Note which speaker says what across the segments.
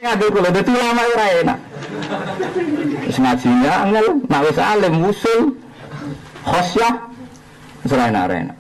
Speaker 1: Ngadu kula dadi ulama ora enak. Wis ngajinya angel, nek wis alim usul khosyah ora enak.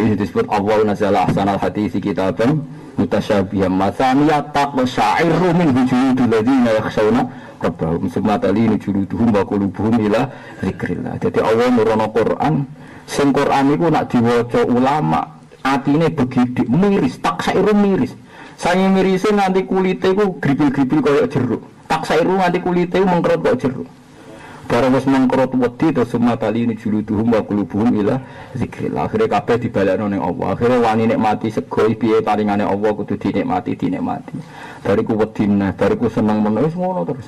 Speaker 1: Ini disebut Allah nazala ahsanal hadits kitaban mutasyabihan mataniya taqsha'iru min hujudil ladzina yakhshawna rabbahum summa talinu juluduhum wa qulubuhum ila zikrillah. Jadi Allah nurono Quran, sing Quran iku nak diwaca ulama atine begidik miris, taqsha'iru miris. Saya mirise nanti kulite iku gripil-gripil kaya jeruk. Taqsha'iru nanti kulite mengkerut kaya jeruk. Barang wis mengkerut wedi terus summa talinu juluduhum wa qulubuhum ila zikrillah. Akhire kabeh dibalekno ning Allah. Akhire wani nikmati sego piye paringane Allah kudu dinikmati. Bariku wedi meneh, bariku seneng meneh wis ngono terus.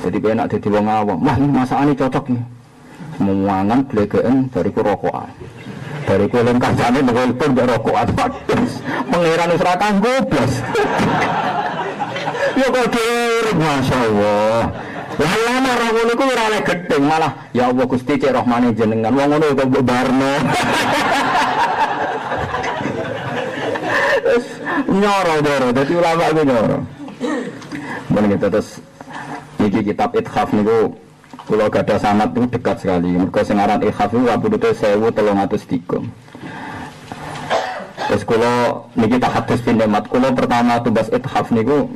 Speaker 1: Jadi penak dadi wong awam. Wah, ini masakane cocok iki. Semuangan blegeken bariku rokokan. Bariku len kancane nelpon mbek rokokan. Pangeran wis ora kanggo blas. Ya kok masyaallah. Lah lama ora ngono ku ora oleh gedeng malah ya Allah Gusti cek rahmane jenengan wong ngono kok mbok barno. Nyoro dadi ulama ku nyoro. Mun kita terus iki kitab Ithaf niku kula gadah sanad niku dekat sekali. Mergo sing aran Ithaf niku kapundhute 1303. Terus kula niki tak hadis pindamat kula pertama tugas Ithaf niku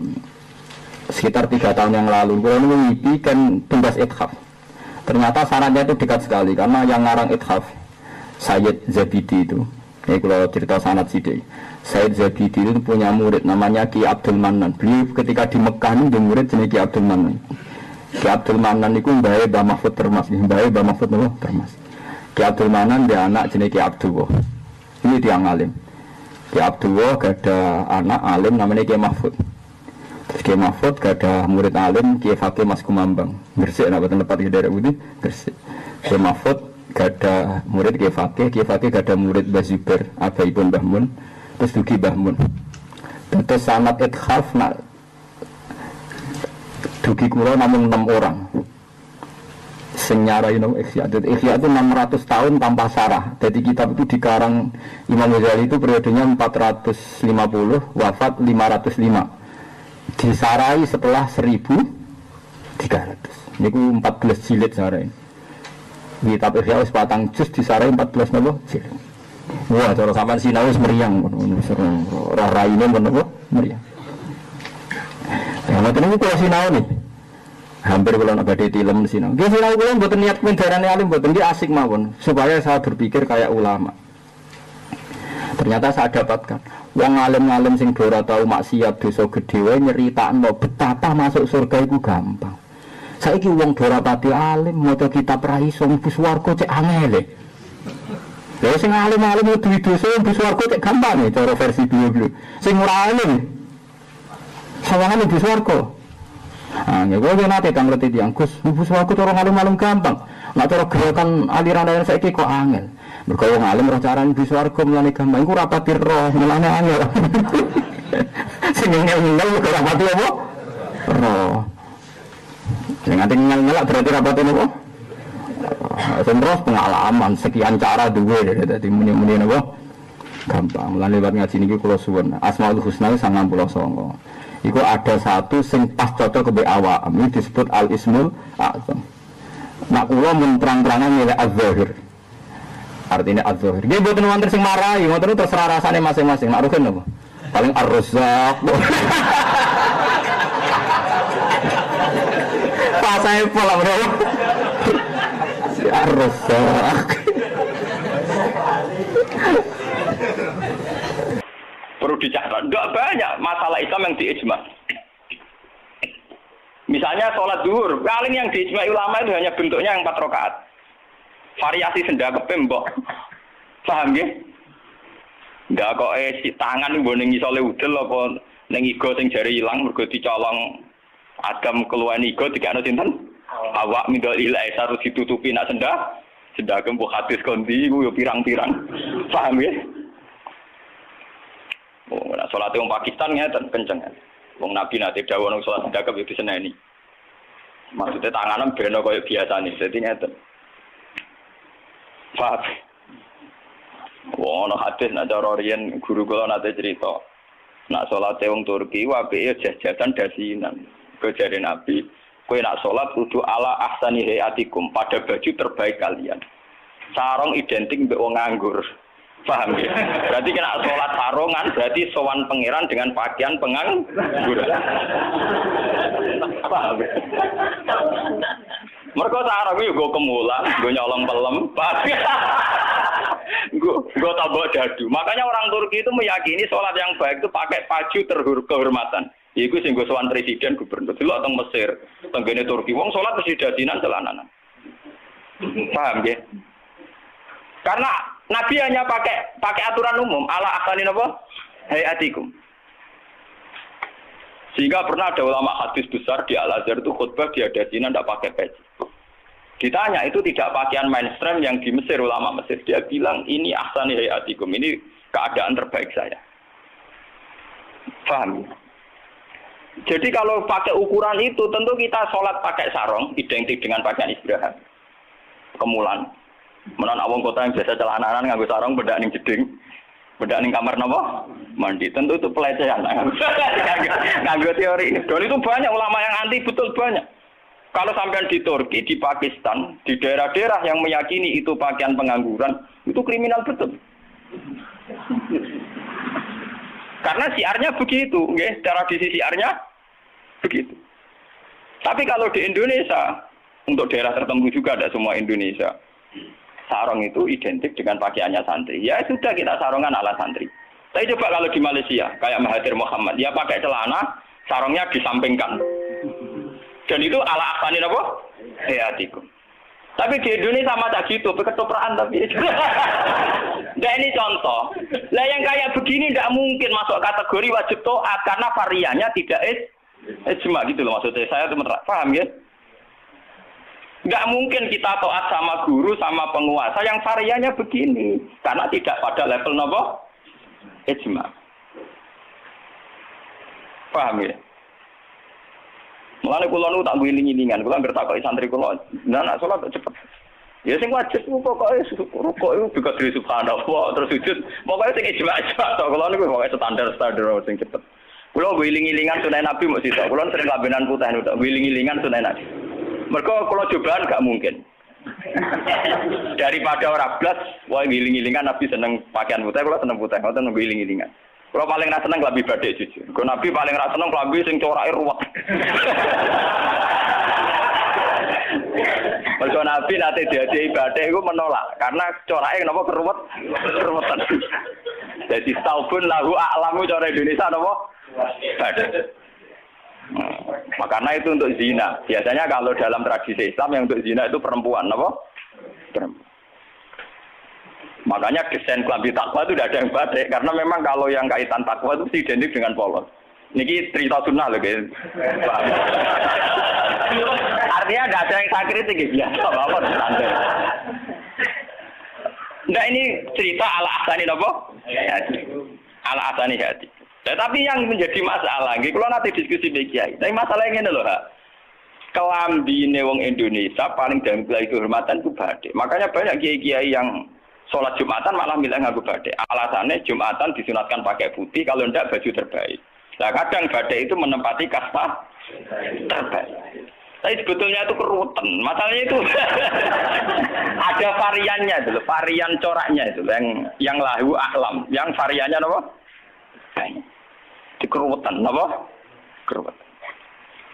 Speaker 1: sekitar 3 tahun yang lalu. Kula niku ngipikan tugas Ithaf. Ternyata syaratnya itu dekat sekali karena yang ngarang Ithaf Sayyid Zabidi itu. Ini kalau cerita sanad sithik. Sayyid Zabidi itu punya murid namanya Ki Abdul Manan. Beliau ketika di Mekah itu murid jenenge Ki Abdul Manan. Ki Abdul Manan itu mbae Mbah Mahfud Termas, mbae Mbah Mahfud Termas. Ki Abdul Manan dia anak jenenge Ki Abdullah. Ini dia alim. Ki Abdullah gada anak alim namanya Ki Mahfud. Terus Ki Mahfud gada murid alim Ki Fakih Mas Kumambang. Gresik nek boten lepat di daerah Budi, Gresik. Ki Mahfud gada murid Ki Fakih gada murid Mbah Zubair, abaipun Mbah Mun. Terus dugi Mbah Mun. Terus sanad Ithaf nak dugi kula namun 6 orang. Senyarai no Ihya. Jadi Ihya itu 600 tahun tanpa sarah. Jadi kitab itu dikarang Imam Ghazali itu periodenya 450, wafat 505. Disarai setelah 1300. Niku 14 jilid sarai. Kitab Ihya wis patang juz disarai 14 napa jilid. Wah, cara sampean sinau wis meriang ngono ora raine menapa meriang. Ya ngoten niku kula sinau nih. Hampir kula nak badhe tilem sinau. Nggih sinau kula mboten niat pendarane alim mboten nggih asik mawon supaya saya berpikir kayak ulama. Ternyata saya dapatkan wong alim-alim sing ora tau maksiat dosa gedhe wae nyeritakno betapa masuk surga iku gampang. Saiki wong ora pati alim maca kitab ra iso mlebu swarga cek angel. Lha sing alim-alim duwe dosa mlebu swarga cek gampang cara versi beliau. Sing ora alim sawangan mlebu swarga. Ah nek kowe nate kang ngerti tiyang Gus, mlebu swarga cara alim-alim gampang. Nek cara gerakan aliran-aliran saiki kok angel. Mergo wong alim roh carane mlebu swarga mulane gampang iku ora pati roh mulane angel. Sing ngel-ngel ora pati apa? Roh. Sing ati ngel-ngel berarti ora pati apa? Terus pengalaman sekian cara duwe dadi muni-muni napa gampang lan lewat ngaji niki kula suwun Asmaul Husna 99 iku ada satu sing pas cocok ke awak ini disebut Al Ismul A'zam. Nak kula mun terang-terangan milih Az-Zahir artinya Az-Zahir nggih mboten wonten sing marahi ngoten terserah rasane masing-masing nak rugen napa paling Ar-Razzaq pas saya pola bro Ar-Razzaq. Perlu dicatat, enggak banyak masalah Islam yang diijma. Misalnya sholat zuhur, paling yang diijma ulama itu hanya bentuknya yang 4 rakaat. Variasi sendakep mbok. Paham nggih? Enggak kok si tangan nggo ning isole udel apa ning iga sing jare ilang mergo dicolong agam keluwen iga dikane sinten? Awak mindol ilahi harus ditutupi nak sendak mbok hadis kondi iku yo pirang-pirang. Paham ya? Oh, nak salat wong Pakistan ngeten kenceng. Wong Nabi nate dawuh nang salat sendak yo diseneni. Maksudnya tanganan beno koyo biasane. Dadi ngeten. Paham. Wong ana hadis nak cara riyen guru kula nate cerita.
Speaker 2: Nak sholat wong Turki wae jajadan dasinan. Kejare Nabi, kowe nak sholat kudu ala ahsani hayatikum, pada baju terbaik kalian. Sarung identik mbek wong nganggur. Paham ya? Berarti kena sholat sarungan berarti sowan pangeran dengan pakaian pengangguran. Paham ya? Mergo sarung yo go kemulan, go nyolong pelem. Gue tambah dadu. Makanya orang Turki itu meyakini sholat yang baik itu pakai baju kehormatan. Iku sing gue sowan presiden gubernur dulu atau Mesir, tenggene Turki. Wong sholat mesti dadinan celananan. Paham ya? Karena Nabi hanya pakai aturan umum ala ahsani napa? Hayatikum. Sehingga pernah ada ulama hadis besar di Al-Azhar itu khutbah dia dadinan tidak pakai peci. Ditanya itu tidak pakaian mainstream yang di Mesir, ulama Mesir. Dia bilang ini ahsani hayatikum, ini keadaan terbaik saya. Paham? Jadi kalau pakai ukuran itu tentu kita sholat pakai sarung identik dengan pakaian istirahat. Kemulan. Menan awang kota yang biasa celananan nganggo sarung bedak ning jeding. Bedak ning kamar napa? Mandi. Tentu itu pelecehan. Nganggo teori. Dan itu banyak ulama yang anti, betul banyak. Kalau sampean di Turki, di Pakistan, di daerah-daerah yang meyakini itu pakaian pengangguran, itu kriminal betul. Karena siarnya begitu, nggih, tradisi siarnya begitu. Tapi kalau di Indonesia, untuk daerah tertentu juga ada semua Indonesia, sarung itu identik dengan pakaiannya santri. Ya sudah kita sarungan ala santri. Tapi coba kalau di Malaysia, kayak Mahathir Mohamad, dia pakai celana, sarungnya disampingkan. Dan itu ala ahsani apa? Hayatikum. Tapi di Indonesia sama tak gitu, ketoprak tapi. Nah ini contoh. Lah yang kayak begini tidak mungkin masuk kategori wajib taat karena variannya tidak ijma gitu loh maksudnya. Saya tuh paham ya? Nggak mungkin kita taat sama guru, sama penguasa yang variannya begini. Karena tidak pada level apa? Ijma. Paham ya? Mulane kula nu tak guling-gilingan, kula ngerti kok santri kula, nak salat cepet. Ya sing wajib pokoke rukuk iku bikadri subhanallah terus sujud. Pokoke sing ijma-ijma tok kula niku pokoke standar-standar sing cepet. Kula guling-gilingan sunah Nabi mesti tok. Kula sering lambenan putih niku tok guling-gilingan sunah Nabi. Mergo kula cobaan gak mungkin. Daripada ora blas, wae giling-gilingan Nabi seneng pakaian putih, kula seneng putih, ngoten giling-gilingan. Kalau paling rasa seneng klambi batik jujur. Kalau Nabi paling rasa seneng klambi sing corake ruwet. Kalau Nabi nanti diadai batik itu menolak karena corake kenapa keruwetan. Jadi taubun lahu a'lamu cara Indonesia napa? Batik. Makanya itu untuk zina. Biasanya kalau dalam tradisi Islam yang untuk zina itu perempuan, napa? Perempuan. Makanya desain klambi takwa itu tidak ada yang batik karena memang kalau yang kaitan takwa itu identik dengan polos. Niki cerita sunnah loh guys. Artinya tidak ada yang saya kritik biasa apa standar. Nah ini cerita ala asani apa? Ala asani hati. Tetapi yang menjadi masalah, kalau nanti diskusi kiai. Tapi masalahnya ini loh, kelambine wong Indonesia paling dalam kehormatan itu batik. Makanya banyak kiai-kiai yang sholat Jumatan malah milih nganggo batik. Alasannya Jumatan disunatkan pakai putih, kalau tidak baju terbaik. Nah kadang batik itu menempati kasta terbaik. Tapi sebetulnya itu keruwetan. Masalahnya itu ada variannya itu, varian coraknya itu yang lahu ahlam, yang variannya apa? Di keruwetan, apa? Keruwetan.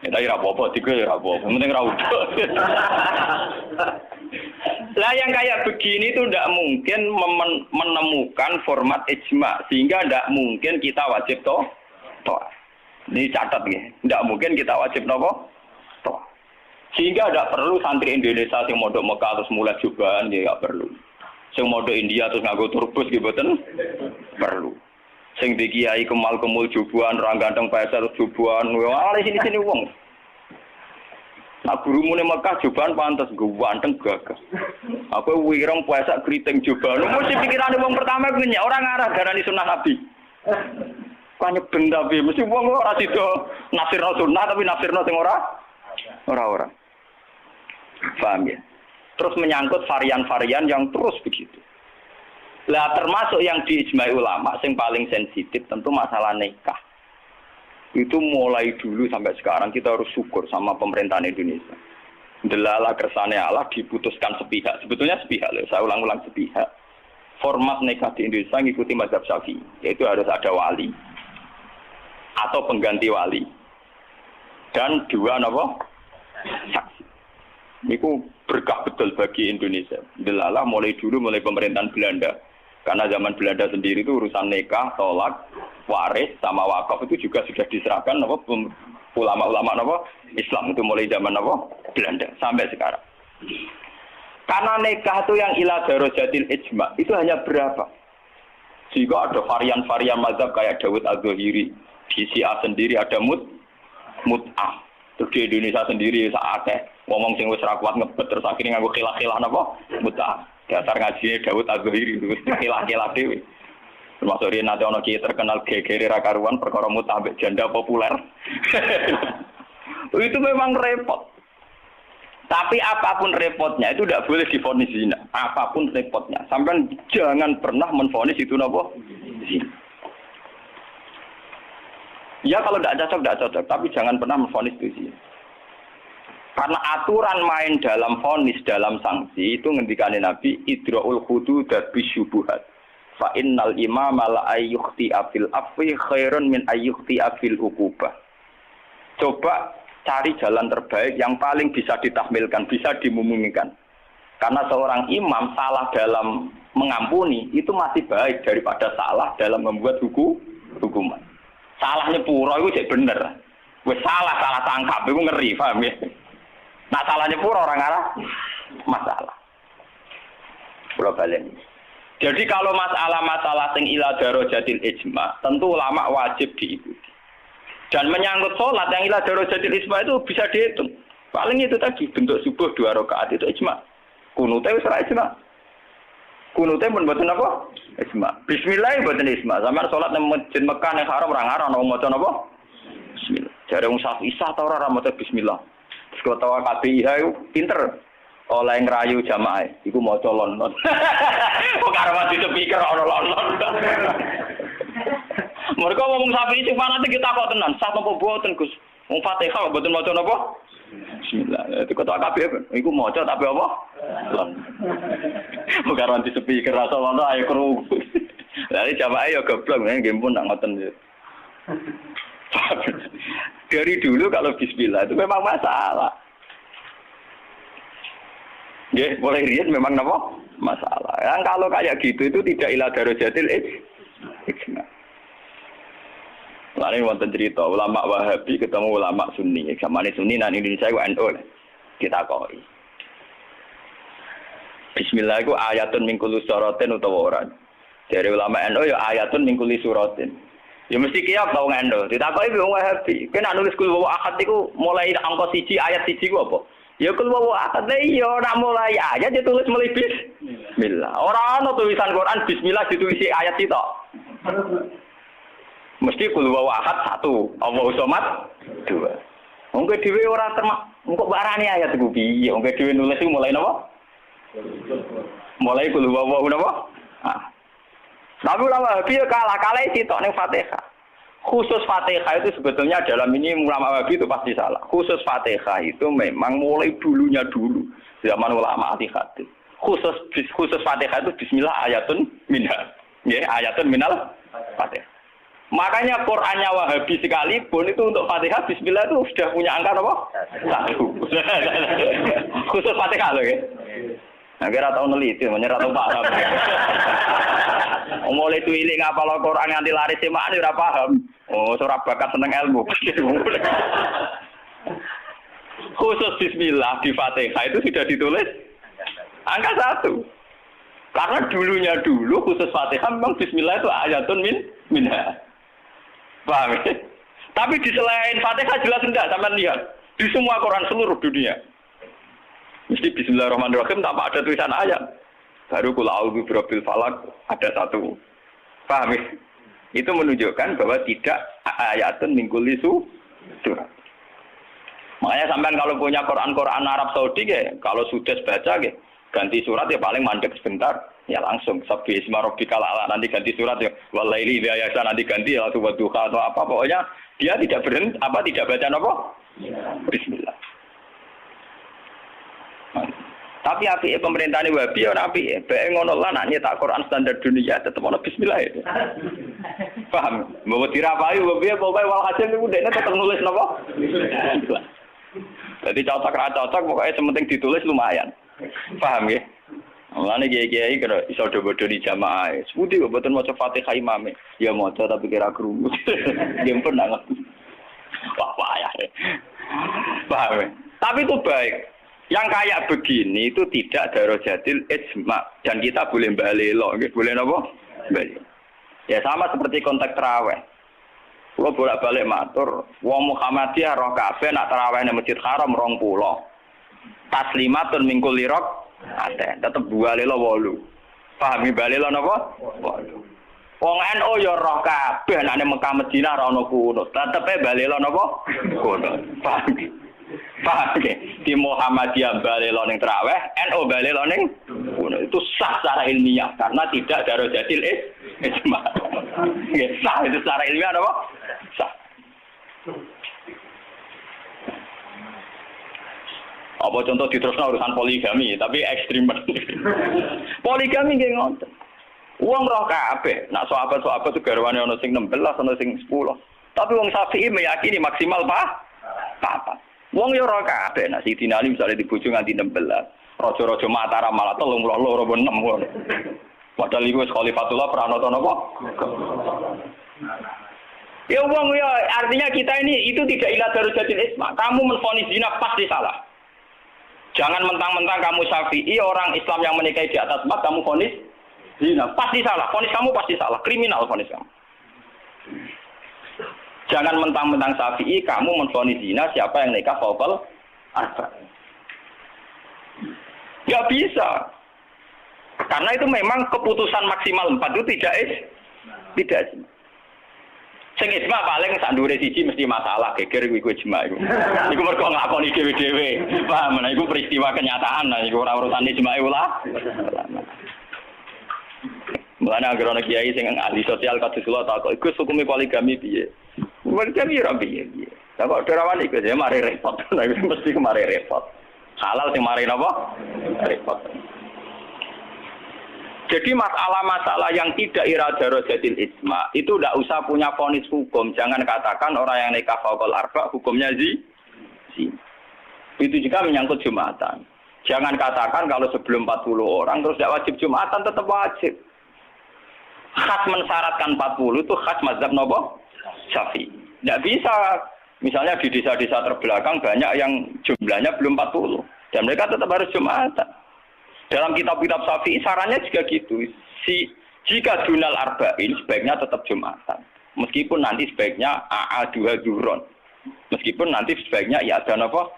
Speaker 2: Ya tapi apa-apa, tiga ya apa-apa. Penting ra udah. Lah yang kayak begini itu tidak mungkin menemukan format ijma sehingga tidak mungkin kita wajib toh. Ini catat ya, tidak mungkin kita wajib nopo toh. Sehingga tidak perlu santri Indonesia yang modok Mekah terus mulai jubahan ya nggak perlu. Sing modok India terus nganggo turbus gitu perlu. Sing di kiai kemal-kemul jubuhan, orang ganteng pasar jubuhan, wah sini wong. Nah gurumu nih Mekah jubahan pantas gue ganteng gagah. Aku wirong puasa keriting jubahan. Mesti pikiran wong pertama punya orang arah darani sunnah Nabi. Kanya benda tapi mesti wong ora sida nafsirno sunnah tapi nafsirno sing ora. Paham ya? Terus menyangkut varian-varian yang terus begitu. Lah termasuk yang diijmai ulama sing paling sensitif tentu masalah nikah. Itu mulai dulu sampai sekarang kita harus syukur sama pemerintahan Indonesia. Delala kersane Allah diputuskan sepihak. Sebetulnya sepihak loh, saya ulang-ulang sepihak. Format nikah di Indonesia ngikuti mazhab Syafi'i, yaitu harus ada wali atau pengganti wali dan dua saksi. Itu berkah betul bagi Indonesia. Delala mulai pemerintahan Belanda. Karena zaman Belanda sendiri itu urusan nikah, tolak, waris sama wakaf itu juga sudah diserahkan ulama-ulama Islam itu mulai zaman Belanda sampai sekarang. Karena nikah itu yang ila darajatil ijma itu hanya berapa? Jika ada varian-varian mazhab kayak Dawud Az-Zahiri, di Syiah sendiri ada mut'ah. Terus di Indonesia sendiri saatnya ngomong sing wis ra kuat ngebet terus akhirnya nganggo khilah-khilah mut'ah. Dasar ngajine Dawud Az-Zahiri itu khilah-khilah dhewe. Termasuk dia nanti ono kiai terkenal gegere ra karuan perkara mut'ah ambek janda populer. Itu memang repot. Tapi apapun repotnya itu tidak boleh divonis zina. Apapun repotnya, sampai jangan pernah menvonis itu zina. Ya kalau tidak cocok, tapi jangan pernah menvonis itu zina. Karena aturan main dalam vonis, dalam sanksi itu ngendikane Nabi idraul hudud bisyubuhat. Fa innal imama la ayyukhti afil afwi khairun min ayyukhti afil uqubah. Coba cari jalan terbaik yang paling bisa ditahmilkan, bisa dimumingkan. Karena seorang imam salah dalam mengampuni itu masih baik daripada salah dalam membuat hukuman. Salahnya pura itu jadi bener. Wes salah tangkap itu ngeri, paham ya? Nah salahnya pura orang arah masalah. Pulau balen. Jadi kalau masalah-masalah sing ila darajatil ijma, tentu ulama wajib diikuti. Dan menyangkut sholat yang ila darajatil ijma itu bisa dihitung. Paling itu tadi bentuk subuh 2 rakaat itu ijma. Kunute wis ora ijma. Kunute pun mboten apa? Ijma. Bismillah mboten ijma. Sampeyan sholat nang masjid Mekah ning haram ora ngarang ana maca napa? Bismillah. Jare wong Syafi'i ta ora maca bismillah. Ketua KPIH itu pinter oleh ngerayu jamaah, itu mau colon. Kok karo mati sepikir ono lon. Mereka ngomong sapi sing fanatik kita kok tenan, sah apa boten Gus? Wong Fatihah mboten maca napa? Bismillah. Itu ketua KPIH, iku maca tapi apa? Lon. Kok karo mati sepikir rasa lono ayo kru. Lah jamaah yo goblok nggih pun nak ngoten. Dari dulu kalau bismillah itu memang masalah. Ya, boleh lihat memang apa? Masalah. Yang kalau kayak gitu itu tidak ila darajatil ijma. Lalu wonten cerita ulama Wahabi ketemu ulama Sunni. Zamane Sunni nang Indonesia itu NU. Kita koi. Bismillah itu ayatun min kulli suratin utawa ora. Dari ulama NU ya ayatun min kulli suratin. Ya mesti kiyak tau ngendo. Ditakoki wong Wahabi. Kena nulis kul wa ahad iku mulai angka 1 ayat 1 ku apa? Ya kul wa ahad iya nak mulai ayat ditulis mulai bismillah. Ora ana tulisan Quran bismillah ditulis ayat itu. Mesti kul wa ahad 1, Allahu somad 2. Wong dhewe ora termak engko barani ayat iku piye? Wong dhewe nulis iku mulai napa? Mulai kul wa napa? Tapi ulama Wahabi kalah sitok ning Fatihah. Khusus Fatihah itu sebetulnya dalam ini ulama Wahabi itu pasti salah. Khusus Fatihah itu memang mulai dulunya dulu zaman ulama Ati-Hati. Khusus Fatihah itu bismillah ayatun minha. Ya, ayatun minal Fatihah. Makanya Qur'annya Wahabi sekalipun itu untuk Fatihah bismillah itu sudah punya angka apa? 1. Khusus Fatihah loh ya. Nah, kira tau neliti, menyerah tau paham. Mulai tuilik ngapal Al-Quran nganti lari semak ini ora paham. Oh, ora bakat seneng ilmu. Khusus bismillah di Fatihah itu sudah ditulis angka 1. Karena dulunya dulu khusus Fatihah memang bismillah itu ayatun minha. Paham ya? Tapi di selain Fatihah jelas enggak, sampean lihat. Di semua Quran seluruh dunia. Mesti bismillahirrahmanirrahim tanpa ada tulisan ayat. Baru kul a'udzu birabbil falaq ada 1. Paham ya? Itu menunjukkan bahwa tidak ayatun min kulli surat. Makanya sampean kalau punya Quran Arab Saudi kalau sudah baca ganti surat ya paling mandek sebentar. Ya langsung sabbi isma rabbikal a'la, nanti ganti surat ya walaili idza yasha, nanti ganti atau wadduha atau apa, pokoknya dia tidak berhenti tidak baca apa? Bismillah. Tapi api pemerintah ini wabi ya nabi, baik ngono lah nak nyetak Quran standar dunia tetap ono Bismillah itu. Paham? Mau dirapai wabi pokoknya walhasil itu dia tetap nulis napa? Bismillah. Jadi cocok pokoknya sementing ditulis lumayan. Paham ya? Mulane kiai-kiai kira iso bodo di jamaah. Sepundi kok mboten maca Fatihah imame. Ya maca tapi kira krungu. Nggih pun nang. Wah payah. Paham ya? Tapi itu baik. Yang kayak begini itu tidak darajatil ijma dan kita boleh balelo, nggih boleh napa? Balelo. Ya sama seperti konteks tarawih. Kalau bolak-balik matur, wong Muhammadiyah roh kabeh nak tarawih nang Masjid Haram 20. Taslimatun mingkul lirok ate, tetep balelo 8. Pahami balelo napa? 8. Wong NU ya roh kabeh nek Mekah Madinah ora ono kunut, tetepe balelo napa? Kunut. Paham? Paham ya? Di Muhammadiyah balelo ning tarawih, NU balelo ning kunut. Itu sah secara ilmiah karena tidak darajatil ijma. Nggih, sah itu secara ilmiah apa? Sah. Apa contoh diterusno urusan poligami, tapi ekstrim. Poligami nggih ngoten. Wong roh kabeh, nak sahabat-sahabat itu garwane ana sing 16, ana sing 10. Tapi wong Syafi'i meyakini maksimal papat. Wong yo roh kabeh, nak Sidina Ali misale dibojo nganti 16. Raja-raja Mataram malah 32 apa 6 ngono. Padahal iku wis Khalifatullah pranata napa? Ya wong ya artinya kita ini itu tidak ila darajatil isma. Kamu menvonis zina pasti salah. Jangan mentang-mentang kamu Syafi'i orang Islam yang menikahi di atas 4 kamu vonis zina pasti salah. Vonis kamu pasti salah, kriminal vonis kamu. Jangan mentang-mentang Syafi'i kamu menvonis zina siapa yang nikah fawqal arba. Enggak bisa. Karena itu memang keputusan maksimal 4 itu tidak. Sing ijma paling sak ndure siji mesti masalah geger iku ijma iku. Iku mergo nglakoni dhewe-dhewe. Paham, nah iku peristiwa kenyataan, nah iku ora urusan ijma ulama. Mulane agar ana kiai sing ahli sosial kados kula takok iku hukume poligami piye? Poligami ora piye. Lah kok derawan iku ya mari repot. Nah iku mesti mari repot. Halal sing mari napa? Repot. Jadi masalah-masalah yang tidak darajatil ijma itu tidak usah punya vonis hukum. Jangan katakan orang yang nikah fawqal arba hukumnya zina. Itu juga menyangkut Jumatan. Jangan katakan kalau sebelum 40 orang terus tidak wajib Jumatan, tetap wajib. Khas mensyaratkan 40 itu khas mazhab nopo? Syafi'i. Tidak bisa. Misalnya di desa-desa terbelakang banyak yang jumlahnya belum 40 dan mereka tetap harus Jumatan. Dalam kitab-kitab Syafi'i sarannya juga gitu. Jika dunal arba'in sebaiknya tetap Jumatan. Meskipun nanti sebaiknya AA2 duron. Meskipun nanti sebaiknya ya ada apa?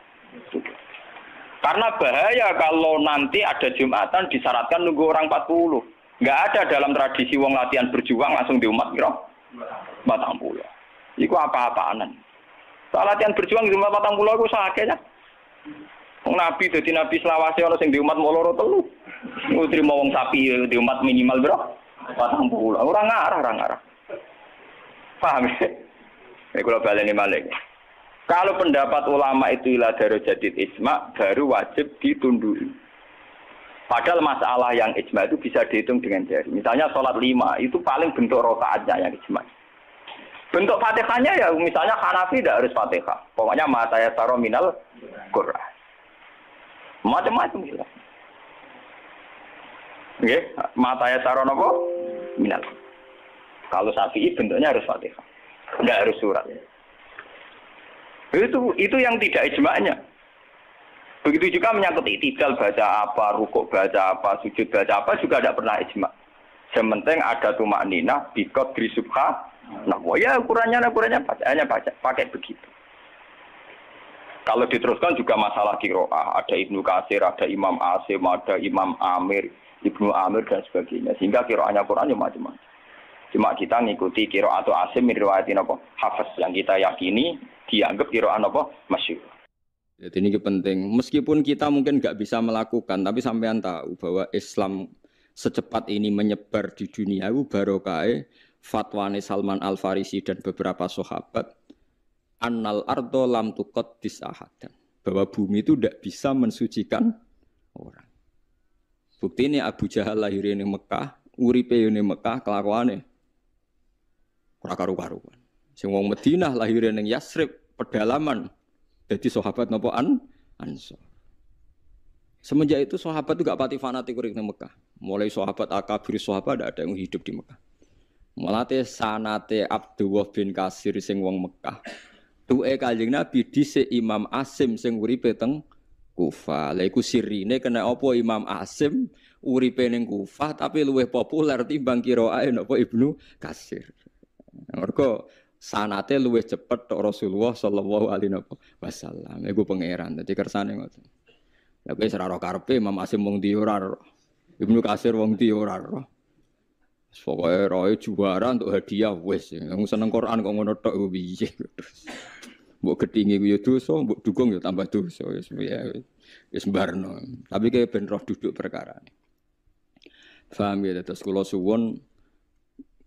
Speaker 2: Karena bahaya kalau nanti ada Jumatan disyaratkan nunggu orang 40. Enggak ada dalam tradisi wong latihan berjuang langsung di umat kira 40. Iku apa-apaanan. Soal latihan berjuang di umat 40 iku sakene. Wong nabi dadi nabi selawase ana sing di umat loro telu. Iku trimo wong sapi di umat minimal bro 40. Ora ngarah. Paham ya? Nek kula baleni malih. Kalau pendapat ulama itu ila darajatil ijma baru wajib ditunduk. Padahal masalah yang ijma itu bisa dihitung dengan jari. Misalnya sholat 5 itu paling bentuk rakaatnya yang ijma. Bentuk Fatihahnya ya misalnya Hanafi tidak harus Fatihah. Pokoknya ma tayassara minal Qur'an. Macam-macam gitu. Nggih, mata ya saron apa? Minal. Kalau Syafi'i bentuknya harus Fatihah. Enggak harus surat. Itu yang tidak ijma'nya. Begitu juga menyangkut i'tidal baca apa, rukuk baca apa, sujud baca apa juga tidak pernah ijma'. Sementing ada tumakninah bikot grisubha. Nah, ya ukurannya bacaannya pakai begitu. Kalau diteruskan juga masalah qiraah, ada Ibnu Katsir, ada Imam Asim, ada Imam Amir, Ibnu Amir dan sebagainya. Sehingga qiraahnya Quran ya macam-macam. Cuma kita ngikuti qiraah atau Asim min riwayatin apa? Hafiz yang kita yakini dianggap qiraah apa? Masyhur.
Speaker 3: Jadi ini penting. Meskipun kita mungkin nggak bisa melakukan, tapi sampean tahu bahwa Islam secepat ini menyebar di dunia itu barokah fatwane Salman Al Farisi dan beberapa sahabat annal ardo lam tuqaddis ahadan, bahwa bumi itu tidak bisa mensucikan orang. Bukti ini Abu Jahal lahir di Mekah, uripe di Mekah, kelakuannya ora karu-karuan. Sing wong Madinah lahir di Yasrib, pedalaman, jadi sahabat napa Ansor. Semenjak itu sahabat itu gak pati fanatik urip di Mekah. Mulai sahabat akabir sahabat ada yang hidup di Mekah. Mulate sanate Abdullah bin Kasir sing wong Mekah. Tuke Kanjeng Nabi dhisik Imam Asim sing uripe teng Kufah. Lha iku sirine kena apa Imam Asim uripe ning Kufah tapi luwih populer timbang qiraahe napa Ibnu Katsir. Mergo sanate luwih cepet tok Rasulullah sallallahu alaihi wasallam. Iku pangeran dadi kersane ngoten. Lah kowe ora karepe Imam Asim wong ndi ora ora. Ibnu Katsir wong ndi ora ora. Pokoke roe juara untuk hadiah wis. Wong seneng Quran kok ngono tok piye. Mbok gedhingi ku ya dosa, mbok dukung ya tambah dosa wis wis barno. Tapi kayak ben roh duduk perkara. Paham ya, terus kula suwun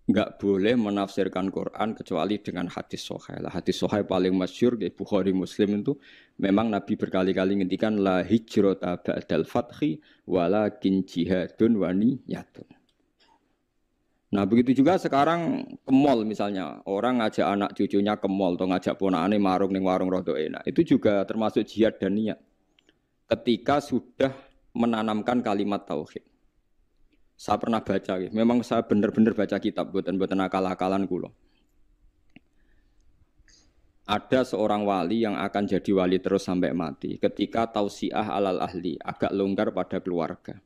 Speaker 3: enggak boleh menafsirkan Quran kecuali dengan hadis sahih. Lah hadis sahih paling masyhur di Bukhari Muslim itu memang Nabi berkali-kali ngendikan la hijrata ba'dal fathi walakin jihadun wa niyatun. Nah begitu juga sekarang ke mall misalnya, orang ngajak anak cucunya ke mall atau ngajak ponakane marung ning warung rada enak, itu juga termasuk jihad dan niat. Ketika sudah menanamkan kalimat tauhid. Saya pernah baca, memang saya benar-benar baca kitab, buatan akal-akalan kula. Ada seorang wali yang akan jadi wali terus sampai mati, ketika tausiah alal ahli, agak longgar pada keluarga.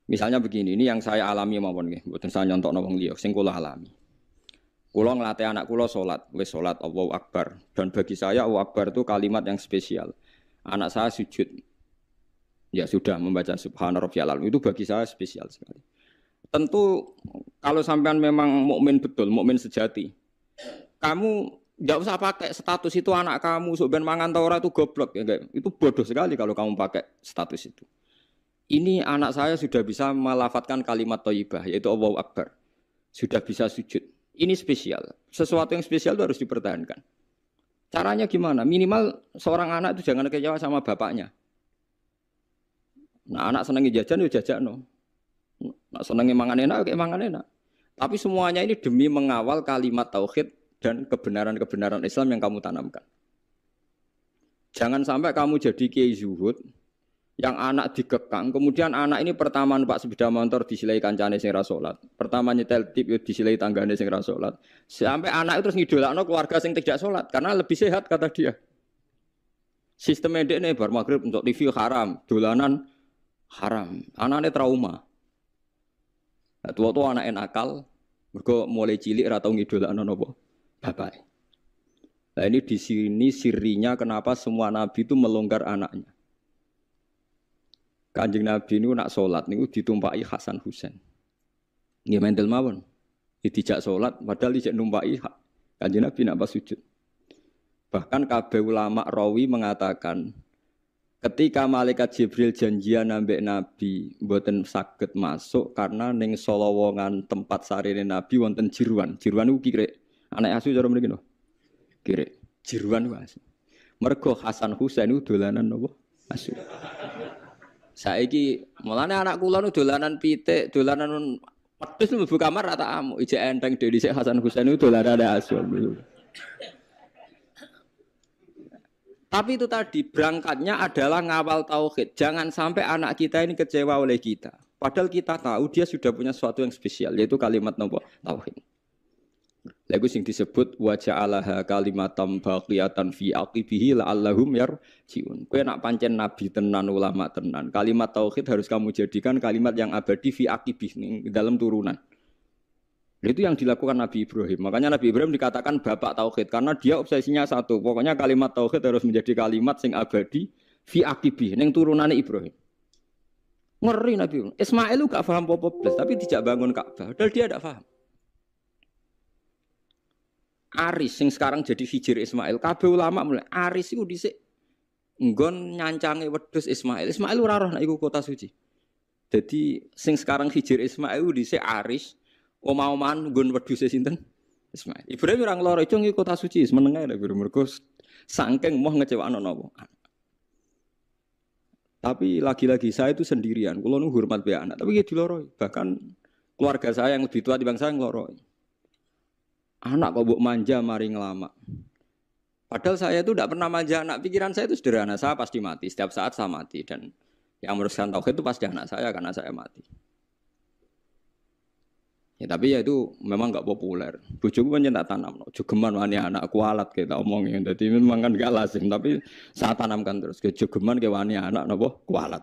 Speaker 3: Misalnya begini, ini yang saya alami mawon nggih, mboten saya nyontokno wong liya, sing kula alami. Kula nglatih anak kula salat, wis salat Allahu Akbar. Dan bagi saya Allahu Akbar itu kalimat yang spesial. Anak saya sujud. Ya sudah membaca Subhana Rabbiyal A'la. Itu bagi saya spesial sekali. Tentu kalau sampean memang mukmin betul, mukmin sejati. Kamu enggak usah pakai status itu anak kamu sok ben mangan ta ora itu goblok ya enggak. Itu bodoh sekali kalau kamu pakai status itu. Ini anak saya sudah bisa melafatkan kalimat thayyibah yaitu Allahu Akbar. Sudah bisa sujud. Ini spesial. Sesuatu yang spesial itu harus dipertahankan. Caranya gimana? Minimal seorang anak itu jangan kecewa sama bapaknya. Nah, anak senengi jajan ya jajakno. Nak senengi mangan enak ya mangan enak. Tapi semuanya ini demi mengawal kalimat tauhid dan kebenaran-kebenaran Islam yang kamu tanamkan. Jangan sampai kamu jadi kiai zuhud yang anak dikekang, kemudian anak ini pertama numpak sepeda motor disilai kancane sing ra salat. Pertama nyetel tip yo disilai tanggane sing ra salat. Sampai anak itu terus ngidolakno keluarga sing tidak salat karena lebih sehat kata dia. Sistem ndekne bar magrib untuk TV haram, dolanan haram. Anaknya trauma. Nah, tua-tua anak nakal, mergo mulai cilik ra tau ngidolakno napa bapak. Nah, ini di sini sirinya kenapa semua nabi itu melonggar anaknya. Kanjeng Nabi niku nak salat niku ditumpaki Hasan Husain. Nggih mendel mawon. Dijak salat padahal dijak numpaki Kanjeng Nabi nak pas sujud. Bahkan kabeh ulama rawi mengatakan ketika malaikat Jibril janjian ambek Nabi mboten saged masuk karena ning solowongan tempat sarine Nabi wonten jiruan. Jiruan niku kirek. Anak asu cara mriki no. Kirek. Jiruan niku asu. Mergo Hasan Husain niku dolanan napa? Asu. Saiki mulane anak kula nu dolanan pitik, dolanan wedhus mlebu kamar rata amuk, ijek enteng dhewe dhisik Hasan Husain itu dolanan asu. Tapi itu tadi berangkatnya adalah ngawal tauhid. Jangan sampai anak kita ini kecewa oleh kita. Padahal kita tahu dia sudah punya sesuatu yang spesial yaitu kalimat nopo tauhid. Lagu sing disebut wa ja'alaha kalimatam baqiyatan fi aqibihi la'allahum yarji'un. Kowe nak pancen nabi tenan ulama tenan, kalimat tauhid harus kamu jadikan kalimat yang abadi fi aqibih ning dalam turunan. Itu yang dilakukan Nabi Ibrahim. Makanya Nabi Ibrahim dikatakan bapak tauhid karena dia obsesinya satu. Pokoknya kalimat tauhid harus menjadi kalimat sing abadi fi aqibih ning turunane Ibrahim. Ngeri Nabi. Ismail lu gak paham apa-apa blas tapi dijak bangun Ka'bah. Padahal dia tidak paham. Aris yang sekarang jadi hijir Ismail, kabeh ulama mulai Aris itu dhisik nggon nyancange wedhus Ismail. Ismail ora roh nek iku kota suci. Jadi sing sekarang Hijir Ismail dhisik Aris, omah-omahan nggon wedhuse sinten? Ismail. Ibrahim ora ngloro itu ngi kota suci, meneng ae lho mergo saking moh ngecewakno napa. Tapi lagi-lagi saya itu sendirian, kula nu hormat be anak, tapi nggih diloroi. Bahkan keluarga saya yang lebih tua dibanding saya ngloroi. Anak kok mbok manja mari ngelama. Padahal saya itu tidak pernah manja anak, pikiran saya itu sederhana, saya pasti mati, setiap saat saya mati dan yang meneruskan tauhid itu pasti anak saya karena saya mati. Ya tapi ya itu memang enggak populer. Bojoku kan tak tanam, jogeman wani anak kualat kita omongin. Jadi memang kan enggak lazim, tapi saya tanamkan terus. Jogeman ke wani anak napa kualat.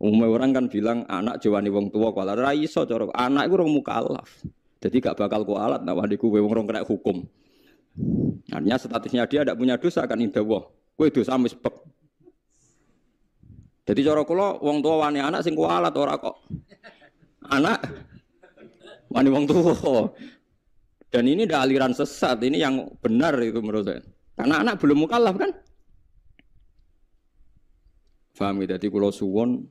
Speaker 3: Umumnya orang kan bilang anak jawani wong tua kualat. Ra iso cara anak iku urung mukallaf. Jadi gak bakal kualat nek wadiku wong rong kena hukum. Artinya statusnya dia tidak punya dosa kan indah wah. Kowe dosa wis pek. Jadi cara kula wong tua wani anak sing kualat ora kok. Anak wani wong tua. Dan ini ada aliran sesat, ini yang benar itu menurut saya. Karena anak belum mukallaf kan? Paham ya? Jadi kula suwon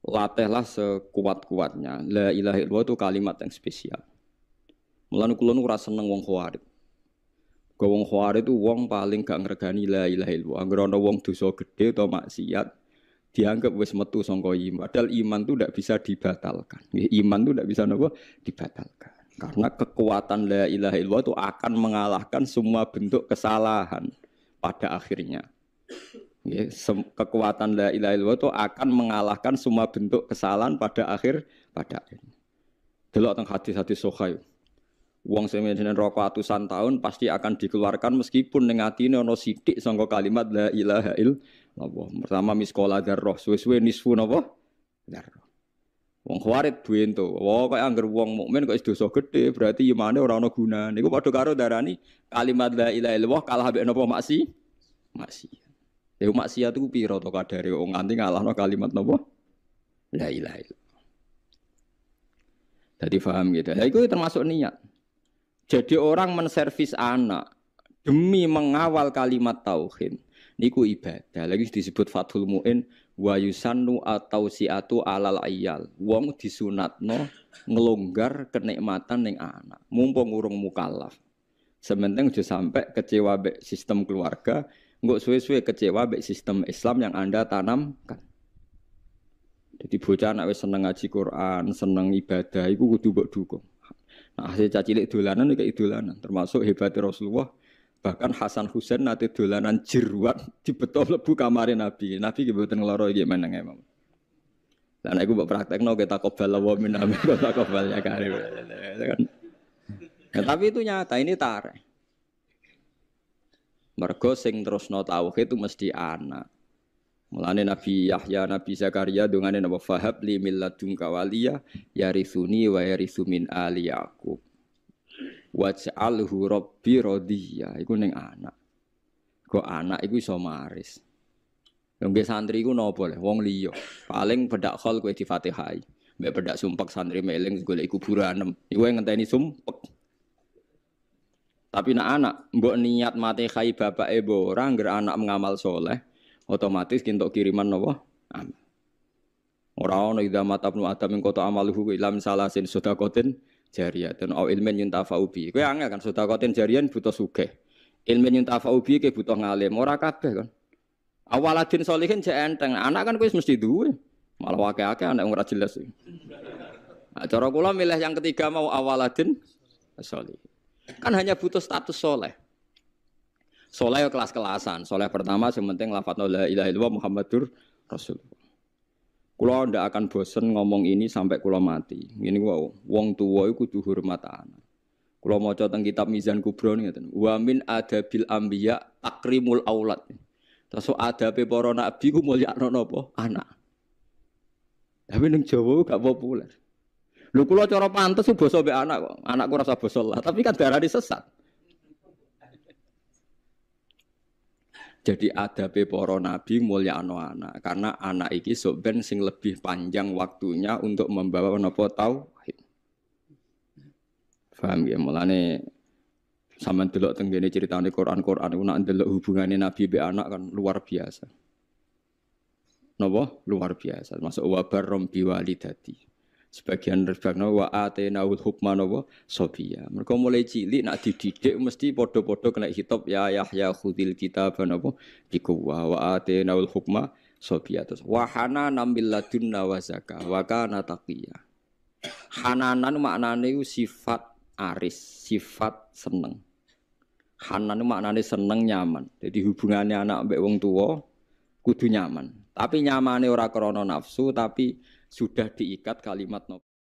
Speaker 3: latihlah sekuat-kuatnya. La ilaha illallah itu kalimat yang spesial. Mulane kula nu ora seneng wong khawarij. Wong khawarij itu wong paling gak ngregani la ilaha illallah. Angger ana wong dosa gedhe atau maksiat dianggap wis metu sangka iman. Padahal iman itu tidak bisa dibatalkan. Iman itu tidak bisa napa dibatalkan. Karena kekuatan la ilaha illallah itu akan mengalahkan semua bentuk kesalahan pada akhirnya. Kekuatan la ilaha illallah itu akan mengalahkan semua bentuk kesalahan pada akhirnya. Delok teng hadis-hadis sahih. Wong sing menjen rokok atusan tahun pasti akan dikeluarkan meskipun ning atine ana sithik sangka kalimat la ilaha illallah. Pertama miskola dzarrah, suwe-suwe nisfu napa? Dzarrah. Wong khawarij bento. Wah kaya angger wong mukmin kok dosa gedhe, berarti imane ora ana gunane. Niku padha karo darani kalimat la ilaha illallah kalah mbek napa maksiat. Ya maksiat iku pira to kadare wong nganti ngalahno kalimat napa? La ilaha illallah. Jadi paham gitu. Lah iku termasuk niat. Jadi orang menservis anak demi mengawal kalimat tauhid niku ibadah. Lagi disebut Fathul Mu'in wa yusannu atau siatu alal ayyal. Wong disunatno ngelonggar kenikmatan ning anak. Mumpung urung mukallaf. Sementing aja sampai kecewa mbek sistem keluarga, engko suwe-suwe kecewa mbek sistem Islam yang Anda tanamkan. Jadi bocah anak wis seneng ngaji Quran, seneng ibadah iku kudu mbok dukung. Nah, hasil cacilik dolanan iki idolanan, termasuk hebatnya Rasulullah. Bahkan Hasan Husain nate dolanan jeruat dibeto mlebu kamare Nabi. Nabi ki mboten ngloro iki meneng emang. Lah nek iku mbok praktekno kita qobal wa min amin kita qobal ya karim. Tapi itu nyata, ini tareh. Mergo sing terusno tauhid itu mesti anak. Mulane Nabi Yahya, Nabi Zakaria dongane napa fahab li milladunka waliya yarithuni wa yarithu min ali Yaqub. Waj'alhu rabbi radhiya. Iku ning anak. Kok anak iku iso maris. Wong santri iku napa le? Wong liya. Paling bedak khol kowe di Fatihai. Mbek bedak sumpek santri meling golek kuburan. Iku ngenteni sumpek. Tapi nek anak mbok niat mate khai bapake mbok ora ngger anak mengamal soleh. Otomatis kintok kiriman napa? Amal. Ora ono idza matabnu adam ing kota amaluhu ilam salasin sedaqatin jariyatun au ilmin yuntafa'u bi. Kowe angel kan sedaqatin jariyan butuh sugih. Ilmin yuntafa'u bi ke butuh ngalim, ora kabeh kan. Awaladin sholihin jek enteng, anak kan kowe mesti duwe. Malah akeh-akeh anak ora jelas. Nah, cara kula milih yang ketiga mau awaladin sholihin. Kan hanya butuh status soleh. Soleh kelas-kelasan. Soleh pertama yang penting lafadz la ilaha illallah Muhammadur Rasulullah. Kula ndak akan bosen ngomong ini sampai kula mati. Ngene wae, wong tuwa iku kudu hormat anak. Kula maca teng kitab Mizan Kubra ngeten. Wa min adabil anbiya takrimul aulad. Terus adabe para nabi ku mulyakno napa? Anak. Tapi ning Jawa gak populer. Lho kula cara pantes ku basa mbek anak kok. Anakku rasa basa lah, tapi kan darane sesat. Jadi adabe para nabi mulyakno anak karena anak iki sok ben sing lebih panjang waktunya untuk membawa napa tauhid. Paham ya, mulane sampean delok teng ngene critane Quran iku nak ndelok hubungane nabi mbek anak kan luar biasa. napa luar biasa. Masuk wa barrom biwalidati. Sebagian rebakna wa atenaul hukma napa sobiya. Mergo mulai cilik nak dididik mesti padha-padha kena hitop ya Yahya khudil kitab napa bikuwa wa atenaul hukma sobiya. Terus wa hananan min ladunna wa zakah wa kana taqiyya. Hananan maknane sifat aris, sifat seneng. Hanan maknane seneng nyaman. Jadi hubungannya anak mbek wong tua kudu nyaman. Tapi nyamane ora krana nafsu tapi sudah diikat kalimat